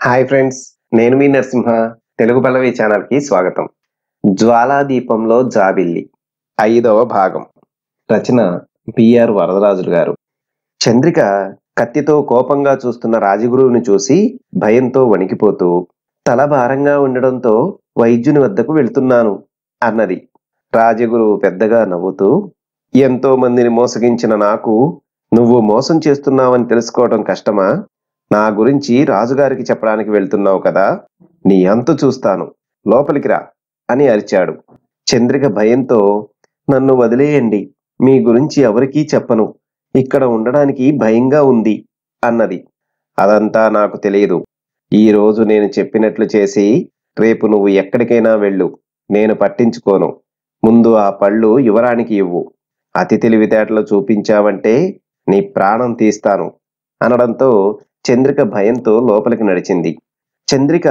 Hi friends, నేను మీ నరసింహ. తెలుగు పల్లవి ఛానల్కి స్వాగతం. జ్వాలాదీపంలో జాబిల్లి 5వ భాగం. రచన బిఆర్ వరదరాజులు గారు. చంద్రిక కత్తితో కోపంగా చూస్తున్న రాజగురువుని చూసి భయంతో వణికిపోతూ, తల భారంగా ఉండడంతో వైద్యుని వద్దకు వెళ్తున్నాను అన్నది. రాజగురువు పెద్దగా నవ్వుతూ, ఎంతో మందిని మోసగించిన నాకు నువ్వు మోసం చేస్తున్నావని తెలుసుకోవడం కష్టమా? నా గురించి రాజుగారికి చెప్పడానికి వెళ్తున్నావు కదా, నీ అంతు చూస్తాను, లోపలికి రా అని అరిచాడు. చంద్రిక భయంతో, నన్ను వదిలేయండి, మీ గురించి ఎవరికీ చెప్పను, ఇక్కడ ఉండడానికి భయంగా ఉంది అన్నది. అదంతా నాకు తెలియదు. ఈ రోజు నేను చెప్పినట్లు చేసి రేపు నువ్వు ఎక్కడికైనా వెళ్ళు, నేను పట్టించుకోను. ముందు ఆ పళ్ళు యువరానికి ఇవ్వు. అతి తెలివితేటలు చూపించావంటే నీ ప్రాణం తీస్తాను అనడంతో చంద్రిక భయంతో లోపలికి నడిచింది. చంద్రిక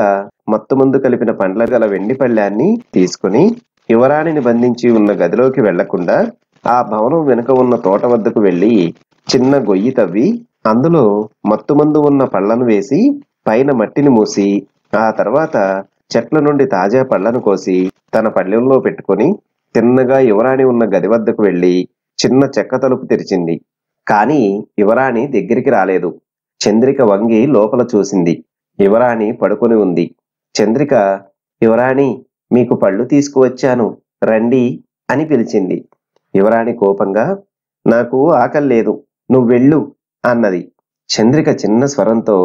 మత్తుమందు కలిపిన పండ్ల గల వెండి పళ్ళాన్ని తీసుకుని యువరాణిని బంధించి ఉన్న గదిలోకి వెళ్లకుండా ఆ భవనం వెనుక ఉన్న తోట వద్దకు వెళ్లి చిన్న గొయ్యి తవ్వి అందులో మత్తుమందు ఉన్న పళ్లను వేసి పైన మట్టిని మూసి ఆ తర్వాత చెట్ల నుండి తాజా పళ్లను కోసి తన పళ్ళెంలో పెట్టుకుని తిన్నగా యువరాణి ఉన్న గది వద్దకు వెళ్లి చిన్న చెక్క తలుపు తెరిచింది. కాని యువరాణి దగ్గరికి రాలేదు. చంద్రిక వంగి లోపల చూసింది. యువరాణి పడుకొని ఉంది. చంద్రిక, యువరాణి, మీకు పళ్ళు తీసుకువచ్చాను, రండి అని పిలిచింది. యువరాణి కోపంగా, నాకు ఆకలి లేదు, నువ్వెళ్ళు అన్నది. చంద్రిక చిన్న స్వరంతో,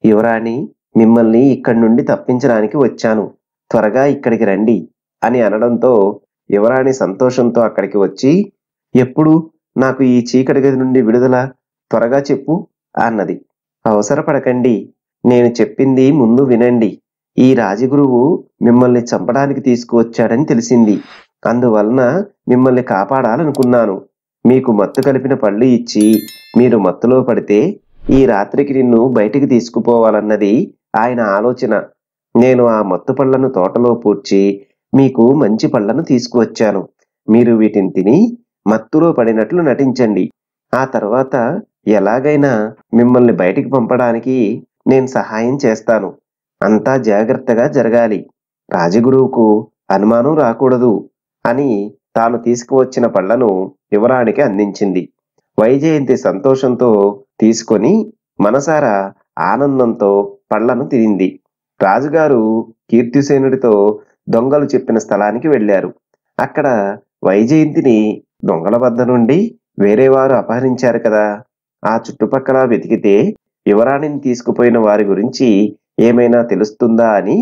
యువరాణి, మిమ్మల్ని ఇక్కడి నుండి తప్పించడానికి వచ్చాను, త్వరగా ఇక్కడికి రండి అని అనడంతో యువరాణి సంతోషంతో అక్కడికి వచ్చి, ఎప్పుడు నాకు ఈ చీకటి గది నుండి విడుదల, త్వరగా చెప్పు అన్నది. అవసరపడకండి, నేను చెప్పింది ముందు వినండి. ఈ రాజగురువు మిమ్మల్ని చంపడానికి తీసుకువచ్చాడని తెలిసింది. అందువలన మిమ్మల్ని కాపాడాలనుకున్నాను. మీకు మత్తు కలిపిన పళ్ళు ఇచ్చి మీరు మత్తులో పడితే ఈ రాత్రికి నిన్ను బయటికి తీసుకుపోవాలన్నది ఆయన ఆలోచన. నేను ఆ మత్తు పళ్లను తోటలో పూడ్చి మీకు మంచి పళ్లను తీసుకువచ్చాను. మీరు వీటిని తిని మత్తులో పడినట్లు నటించండి. ఆ తర్వాత ఎలాగైనా మిమ్మల్ని బయటికి పంపడానికి నేను సహాయం చేస్తాను. అంతా జాగ్రత్తగా జరగాలి. రాజగురువుకు అనుమానం రాకూడదు అని తాను తీసుకువచ్చిన పళ్లను యువరానికి అందించింది. వైజయంతి సంతోషంతో తీసుకొని మనసారా ఆనందంతో పళ్లను తినింది. రాజుగారు కీర్తిసేనుడితో దొంగలు చెప్పిన స్థలానికి వెళ్లారు. అక్కడ వైజయంతిని దొంగల వద్ద నుండి వేరేవారు అపహరించారు కదా, ఆ చుట్టుపక్కల వెతికితే యువరాణిని తీసుకుపోయిన వారి గురించి ఏమైనా తెలుస్తుందా అని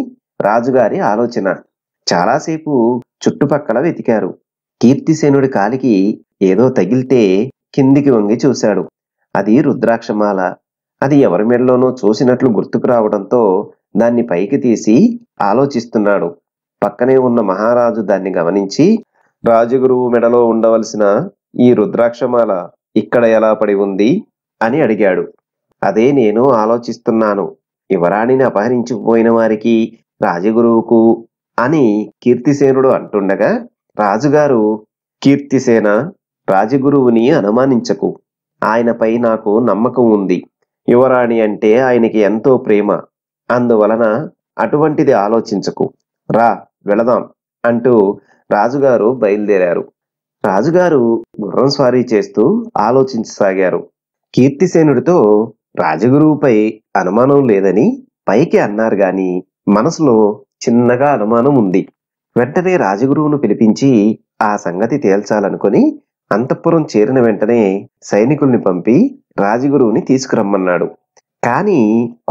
రాజుగారి ఆలోచన. చాలాసేపు చుట్టుపక్కల వెతికారు. కీర్తిసేనుడి కాలికి ఏదో తగిలితే కిందికి వంగి చూశాడు. అది రుద్రాక్షమాల. అది ఎవరి మెడలోనో చూసినట్లు గుర్తుకు రావడంతో దాన్ని పైకి తీసి ఆలోచిస్తున్నాడు. పక్కనే ఉన్న మహారాజు దాన్ని గమనించి, రాజగురువు మెడలో ఉండవలసిన ఈ రుద్రాక్షమాల ఇక్కడ ఎలా పడి ఉంది అని అడిగాడు. అదే నేను ఆలోచిస్తున్నాను. యువరాణిని అపహరించుకుపోయిన వారికి, రాజగురువుకు అని కీర్తిసేనుడు అంటుండగా రాజుగారు, కీర్తిసేన, రాజగురువుని అనుమానించకు. ఆయనపై నాకు నమ్మకం ఉంది. యువరాణి అంటే ఆయనకి ఎంతో ప్రేమ. అందువలన అటువంటిది ఆలోచించకు. రా, వెళదాం అంటూ రాజుగారు బయలుదేరారు. రాజుగారు గుర్రం స్వారీ చేస్తూ ఆలోచించసాగారు. కీర్తిసేనుడితో రాజగురువుపై అనుమానం లేదని పైకి అన్నారు గాని మనసులో చిన్నగా అనుమానం ఉంది. వెంటనే రాజగురువును పిలిపించి ఆ సంగతి తేల్చాలనుకుని అంతఃపురం చేరిన వెంటనే సైనికుల్ని పంపి రాజగురువుని తీసుకురమ్మన్నాడు. కాని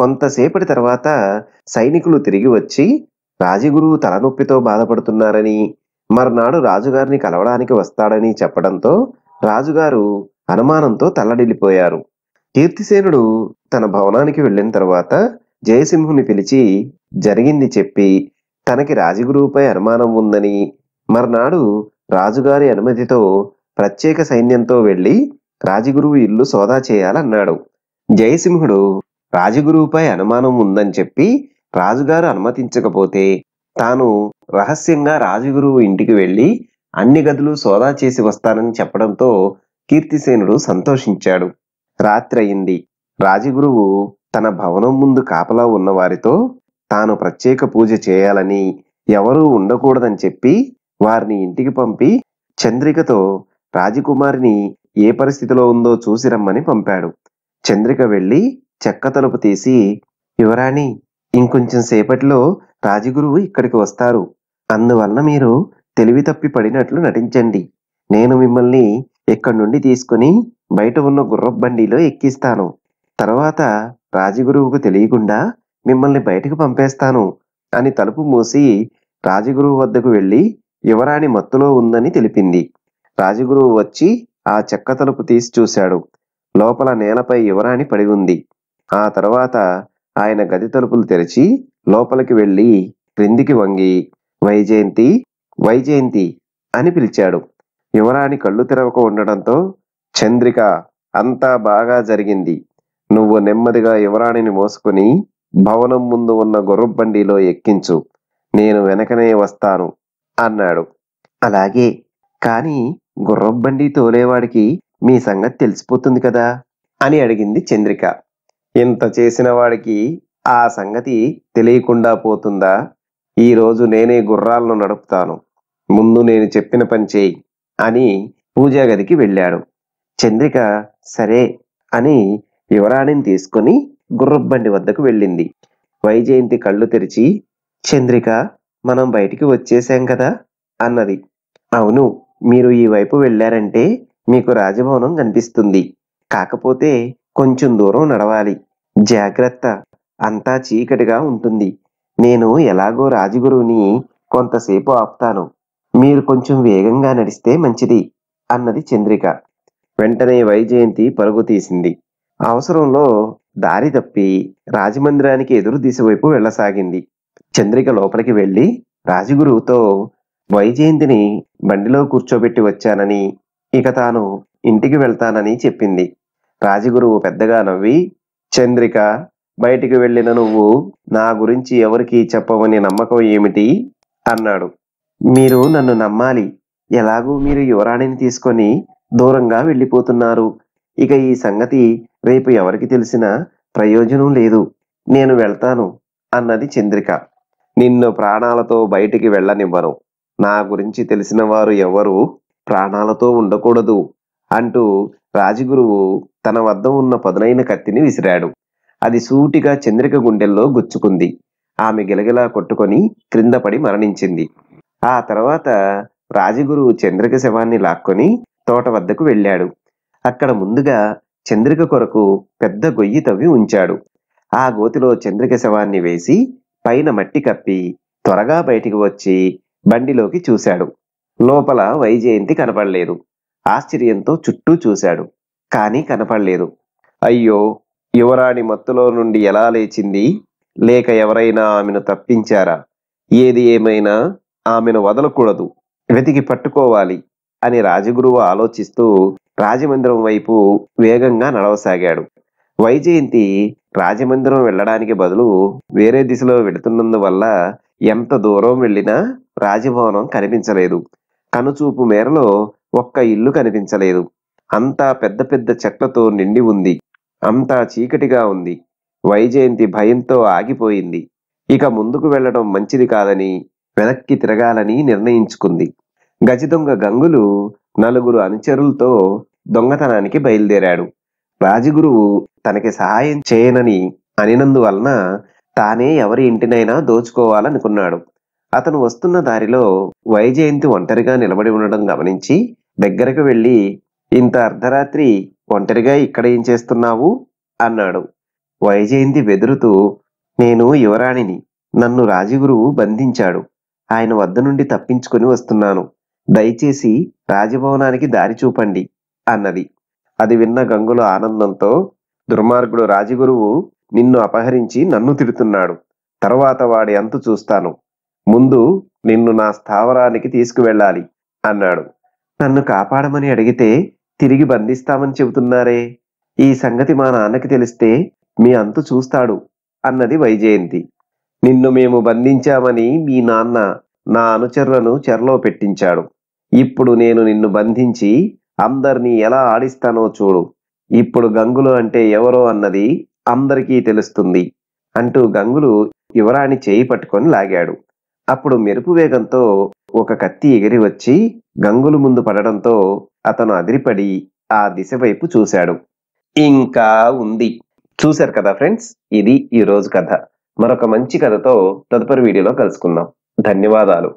కొంతసేపటి తర్వాత సైనికులు తిరిగి వచ్చి రాజగురువు తలనొప్పితో బాధపడుతున్నారని, మర్నాడు రాజుగారిని కలవడానికి వస్తాడని చెప్పడంతో రాజుగారు అనుమానంతో తల్లడిల్లిపోయారు. కీర్తిసేనుడు తన భవనానికి వెళ్ళిన తర్వాత జయసింహుని పిలిచి జరిగింది చెప్పి, తనకి రాజగురువుపై అనుమానం ఉందని, మర్నాడు రాజుగారి అనుమతితో ప్రత్యేక సైన్యంతో వెళ్లి రాజగురువు ఇల్లు సోదా చేయాలన్నాడు. జయసింహుడు రాజగురువుపై అనుమానం ఉందని చెప్పి రాజుగారు అనుమతించకపోతే తాను రహస్యంగా రాజగురువు ఇంటికి వెళ్లి అన్ని గదులు సోదా చేసి వస్తానని చెప్పడంతో కీర్తిసేనుడు సంతోషించాడు. రాత్రి అయింది. రాజగురువు తన భవనం ముందు కాపలా ఉన్న వారితో తాను ప్రత్యేక పూజ చేయాలని, ఎవరూ ఉండకూడదని చెప్పి వారిని ఇంటికి పంపి చంద్రికతో రాజకుమారిని ఏ పరిస్థితిలో ఉందో చూసి రమ్మని పంపాడు. చంద్రిక వెళ్లి చెక్క తలుపు తీసి, యువరాణి, ఇంకొంచెం సేపట్లో రాజగురువు ఇక్కడికి వస్తారు. అందువలన మీరు తెలివి తప్పి పడినట్లు నటించండి. నేను మిమ్మల్ని ఇక్కడి నుండి తీసుకుని బయట ఉన్న గుర్రపు బండిలో ఎక్కిస్తాను. తర్వాత రాజగురువుకు తెలియకుండా మిమ్మల్ని బయటకు పంపేస్తాను అని తలుపు మూసి రాజగురువు వద్దకు వెళ్లి యువరాణి మత్తులో ఉందని తెలిపింది. రాజగురువు వచ్చి ఆ చెక్క తలుపు తీసి చూశాడు. లోపల నేలపై యువరాణి పడి ఉంది. ఆ తర్వాత ఆయన గది తలుపులు తెరిచి లోపలికి వెళ్లి క్రిందికి వంగి వైజయంతి, వైజయంతి అని పిలిచాడు. యువరాణి కళ్ళు తెరవక ఉండడంతో, చంద్రిక, అంతా బాగా జరిగింది. నువ్వు నెమ్మదిగా యువరాణిని మోసుకుని భవనం ముందు ఉన్న గుర్రపు బండిలో ఎక్కించు. నేను వెనకనే వస్తాను అన్నాడు. అలాగే, కాని గుర్రపు బండి తోలేవాడికి మీ సంగతి తెలిసిపోతుంది కదా అని అడిగింది చంద్రిక. ఇంత చేసిన వాడికి ఆ సంగతి తెలియకుండా పోతుందా? ఈరోజు నేనే గుర్రాలను నడుపుతాను. ముందు నేను చెప్పిన పని చేయి అని పూజా గదికి వెళ్ళాడు. చంద్రిక సరే అని యువరాణిని తీసుకుని గుర్రపు బండి వద్దకు వెళ్ళింది. వైజయంతి కళ్ళు తెరిచి, చంద్రిక, మనం బయటికి వచ్చేసాం కదా అన్నది. అవును, మీరు ఈ వైపు వెళ్ళారంటే మీకు రాజభవనం కనిపిస్తుంది. కాకపోతే కొంచెం దూరం నడవాలి. జాగ్రత్త, అంతా చీకటిగా ఉంటుంది. నేను ఎలాగో రాజగురువుని కొంతసేపు ఆపుతాను. మీరు కొంచెం వేగంగా నడిస్తే మంచిది అన్నది చంద్రిక. వెంటనే వైజయంతి పరుగు తీసింది. అవసరంలో దారి తప్పి రాజమందిరానికి ఎదురు దిశ వైపు వెళ్ళసాగింది. చంద్రిక లోపలికి వెళ్లి రాజగురువుతో వైజయంతిని బండిలో కూర్చోబెట్టి వచ్చానని, ఇక తాను ఇంటికి వెళ్తానని చెప్పింది. రాజగురువు పెద్దగా నవ్వి, చంద్రిక, బయటికి వెళ్ళిన నువ్వు నా గురించి ఎవరికీ చెప్పవని నమ్మకం ఏమిటి అన్నాడు. మీరు నన్ను నమ్మాలి. ఎలాగూ మీరు యువరాణిని తీసుకొని దూరంగా వెళ్ళిపోతున్నారు. ఇక ఈ సంగతి రేపు ఎవరికి తెలిసినా ప్రయోజనం లేదు. నేను వెళ్తాను అన్నది చంద్రిక. నిన్ను ప్రాణాలతో బయటికి వెళ్ళనివ్వను. నా గురించి తెలిసిన వారు ఎవరు ప్రాణాలతో ఉండకూడదు అంటూ రాజగురువు తన వద్ద ఉన్న పదునైన కత్తిని విసిరాడు. అది సూటిగా చంద్రిక గుండెల్లో గుచ్చుకుంది. ఆమె గిలగిలా కొట్టుకొని క్రింద పడి మరణించింది. ఆ తర్వాత రాజగురువు చంద్రిక శవాన్ని లాక్కొని తోట వద్దకు వెళ్ళాడు. అక్కడ ముందుగా చంద్రిక కొరకు పెద్ద గొయ్యి తవ్వి ఉంచాడు. ఆ గోతిలో చంద్రిక శవాన్ని వేసి పైన మట్టి కప్పి త్వరగా బయటికి వచ్చి బండిలోకి చూశాడు. లోపల వైజయంతి కనపడలేదు. ఆశ్చర్యంతో చుట్టూ చూశాడు. కానీ కనపడలేదు. అయ్యో, యువరాణి మత్తులో నుండి ఎలా లేచింది? లేక ఎవరైనా ఆమెను తప్పించారా? ఏది ఏమైనా ఆమెను వదలకూడదు, వెతికి పట్టుకోవాలి అని రాజగురువు ఆలోచిస్తూ రాజమందిరం వైపు వేగంగా నడవసాగాడు. వైజయంతి రాజమందిరం వెళ్ళడానికి బదులు వేరే దిశలో వెళుతున్నందువల్ల ఎంత దూరం వెళ్ళినా రాజభవనం కనిపించలేదు. కనుచూపు మేరలో ఒక్క ఇల్లు కనిపించలేదు. అంతా పెద్ద పెద్ద చెట్లతో నిండి ఉంది. అంతా చీకటిగా ఉంది. వైజయంతి భయంతో ఆగిపోయింది. ఇక ముందుకు వెళ్లడం మంచిది కాదని వెనక్కి తిరగాలని నిర్ణయించుకుంది. గజదొంగ గంగులు నలుగురు అనుచరులతో దొంగతనానికి బయలుదేరాడు. రాజగురువు తనకి సహాయం చేయనని అనినందువలన తానే ఎవరి ఇంటినైనా దోచుకోవాలనుకున్నాడు. అతను వస్తున్న దారిలో వైజయంతి ఒంటరిగా నిలబడి ఉండడం గమనించి దగ్గరకు వెళ్లి, ఇంత అర్ధరాత్రి ఒంటరిగా ఇక్కడ ఏం చేస్తున్నావు అన్నాడు. వైజయంతి బెదురుతూ, నేను యువరాణిని. నన్ను రాజగురువు బంధించాడు. ఆయన వద్ద నుండి తప్పించుకొని వస్తున్నాను. దయచేసి రాజభవనానికి దారి చూపండి అన్నది. అది విన్న గంగుల ఆనందంతో, దుర్మార్గుడు రాజగురువు నిన్ను అపహరించి నన్ను తిడుతున్నాడు. తర్వాత వాడి అంతు చూస్తాను. ముందు నిన్ను నా స్థావరానికి తీసుకువెళ్ళాలి అన్నాడు. నన్ను కాపాడమని అడిగితే తిరిగి బంధిస్తామని చెబుతున్నారే. ఈ సంగతి మా నాన్నకి తెలిస్తే మీ అంతు చూస్తాడు అన్నది వైజయంతి. నిన్ను మేము బంధించామని మీ నాన్న నా అనుచరులను చెరలో పెట్టించాడు. ఇప్పుడు నేను నిన్ను బంధించి అందర్నీ ఎలా ఆడిస్తానో చూడు. ఇప్పుడు గంగులు అంటే ఎవరో అన్నది అందరికీ తెలుస్తుంది అంటూ గంగులు యువరాణి చేయి పట్టుకొని లాగాడు. అప్పుడు మెరుపు వేగంతో ఒక కత్తి ఎగిరి వచ్చి గంగులు ముందు పడడంతో అతను అదిరిపడి ఆ దిశ వైపు చూశాడు. ఇంకా ఉంది. చూశారు కదా ఫ్రెండ్స్, ఇది ఈ రోజు కథ. మరొక మంచి కథతో తదుపరి వీడియోలో కలుసుకుందాం. ధన్యవాదాలు.